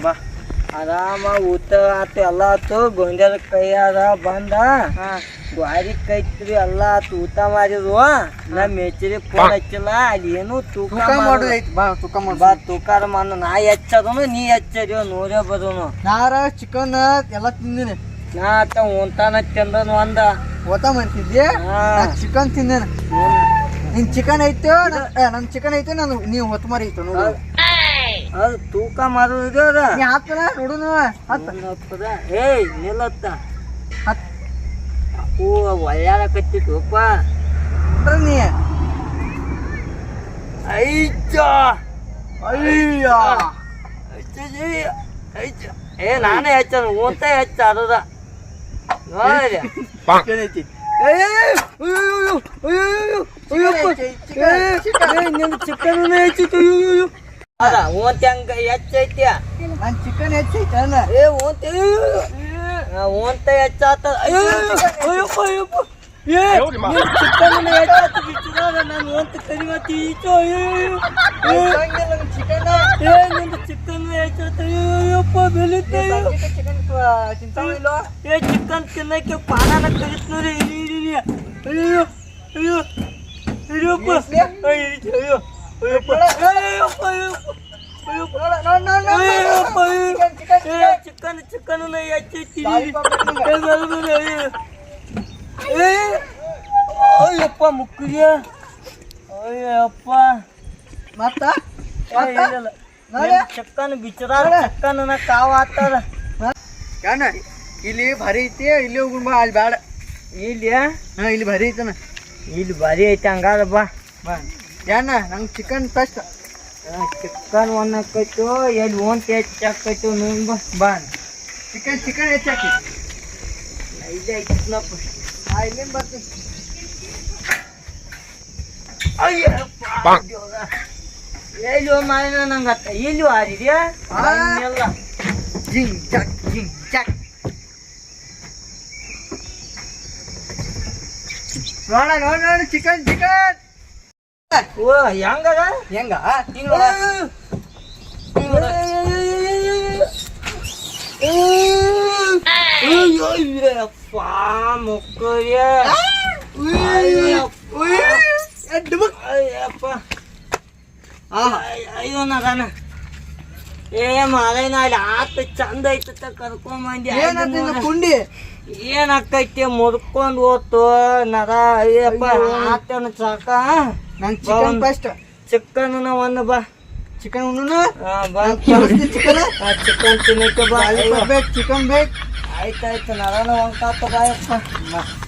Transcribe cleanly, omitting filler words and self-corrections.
ಬಾ ಆರಾಮ ಊಟ ಆತು ಎಲ್ಲ ಆತು ಗೊಂಜಾಲ ಕೈ ಅದ ಬಂದ ಗ್ವಾರಿ ಕೈತ್ರಿ ಎಲ್ಲ ಆತು ಊಟ ಮಾಡಿದ್ವು ನಾ ಮೇಚರಿ ಫೋನ್ ಹಚ್ಚಿಲ್ಲ ಅಲ್ಲಿ ಏನು ತೂಕ ಮಾಡೋದೈತಿ ಬಾ ತೂಕ ಮಾಡು ಬಾ ತೂಕಾರ ಮಾಡು ನಾ ಹೆಚ್ಚದನು ನೀ ಹೆಚ್ಚದ್ಯೋ ನೋಡೇ ಬರೋನು ನಾರ ಚಿಕನ್ ಎಲ್ಲ ತಿಂದಿನಿ ನಾ ಆತ ಉಂತಾನ ತಿಂದನು ಒಂದ ಊಟ ಮಾಡ್ತಿದ್ದೆ ಚಿಕನ್ ತಿಂದೇನ ನಿನ್ ಚಿಕನ್ ಐತೋ ನನ್ ಚಿಕನ್ ಐತೆ ನಾನು ನೀವು ಹೊತ್ತು ಮರಿ ಐತೋ ನೋಡು ಅದು ತೂಕ ಮಾಡೋದು ನೀ ಹಾಕ್ತಾರ ನೋಡುನು ಏಯ್ ನಿಲ್ಲತ್ತ ಅಪ್ಪು ಒಳ್ಳೆಕತ್ತಿತ್ತುಪ್ಪ ನೀ ಐಚ ಅಯ್ಯ ಏ ನಾನೇ ಹೆಚ್ಚ ಊಟ ಹೆಚ್ಚ ಅದದ ಐತಿ ನಿನ್ ಚಿಕನ್ ಹೆಚ್ಚಿತ್ತು ಅದ ಓಂತ ಹಂಗ ಹೆಚ್ಚೈತಿ ನನ್ ಚಿಕನ್ ಹೆಚ್ಚೈತೆ ಅಲ್ಲ ಏ ಓಂತ ಓಂತ ಹೆಚ್ಚಾತ ಅಯ್ಯಪ್ಪ ಅಯ್ಯಪ್ಪ ಏ ಚಿಕನ್ ಹೆಚ್ಚಾತ ಬಿಚ್ಚಿದಾಗ ನಾನು ಓಂತ ಕರಿಮತಿ ಈಚೋ ಚಿಕನ್ ಏ ನಿಂದು ಚಿಕನ್ ಹೆಚ್ಚಾತ ಅಯ್ಯಪ್ಪ ಬೆಳಿತ ಏ ಚಿಕನ್ ತಿನ್ನಕ್ಕೆ ಪಾನಾನ ಕರಿತ್ ನೋಡಿ ಅಯ್ಯೋ ಅಯ್ಯೋ ಅಯ್ಯಪ್ಪ ಅಯ್ಯೋ ಚಿಕನ್ ಚಿಕನ್ ಅಯ್ಯಪ್ಪ ಮುಕ್ಕಿಗೆ ಅಯ್ಯಪ್ಪ ಮತ್ತ ಚಿಕನ್ ಬಿಚ್ಚರ ಚಿಕನ್ ಕಾವ ಆಗ್ತದ ಯಾನ ಇಲ್ಲಿ ಭಾರಿ ಐತಿ ಇಲ್ಲಿ ಹೋಗುಣ ಬಾ ಅಲ್ಲಿ ಬೇಡ ಇಲ್ಲಿ ಇಲ್ಲಿ ಭಾರಿ ಐತನ ಇಲ್ಲಿ ಭಾರಿ ಐತಿ ಹಂಗಾದ ಬಾ ಬಾ ಯಾನ ನಂಗೆ ಚಿಕನ್ ಫಸ್ಟ್ ಚಿಕನ್ ಒಂದು ಹಾಕೈತು ಎಲ್ಲಿ ಓಂತ ಹೆಚ್ಚಾಕೈತು ನೋಡಿ ಬಾ ಬಾ ಚಿಕನ್ ಚಿಕನ್ ಹೆಚ್ಚಾಕಿ ಇಲ್ಲೇ ಐತಿನಪ್ಪ ಇಲ್ಲಿಂದ ಬರ್ತೀನಿ ಅಯ್ಯಪ್ಪ ಎಲ್ಲಿ ಮಾರಿನ ನಂಗತ್ತ ಇಲ್ಲಿ ಹಾರಿದ್ಯಾ ಎಲ್ಲ ಜಿಂಗ್ ಜಾಕ್ ಜಿಂಗ್ ಜಾಕ್ ನೋಡ ನೋಡ ನೋಡ ಚಿಕನ್ ಚಿಕನ್ ಓ ಹೆಂಗದ ಹೆಂಗ ಅಯ್ಯಪ್ಪ ಮಕ್ಕಳ್ಯ ಅಯ್ಯಪ್ಪ ಅಯ್ಯೋ ನಗಾನ ಏ ಮಾರೈನ ಅಲ್ಲಿ ಆತ ಚಂದ ಐತ ಕರ್ಕೊಂಬಂದಿ ಕುಂಡಿ ಏನಾಕೈತಿ ಮುರ್ಕೊಂಡ್ ಹೋತು ನರ ಅಯ್ಯಪ್ಪ ಆತನ ಸಾಕ ನನ್ ಚಿಕನ್ ಫಸ್ಟ್ ಚಿಕನ್ ಒಂದು ಬಾ ಚಿಕನ್ ಉಣ್ಣು ಚಿಕನ್ ಚಿಕನ್ ತಿನ್ನಕ್ಕೆ ಬಾ ಚಿಕನ್ ಬೇಕು ಆಯ್ತಾಯ್ತು ನರನ ಒಂದ್ ಕಾಪ ಬಾಯಪ್ಪ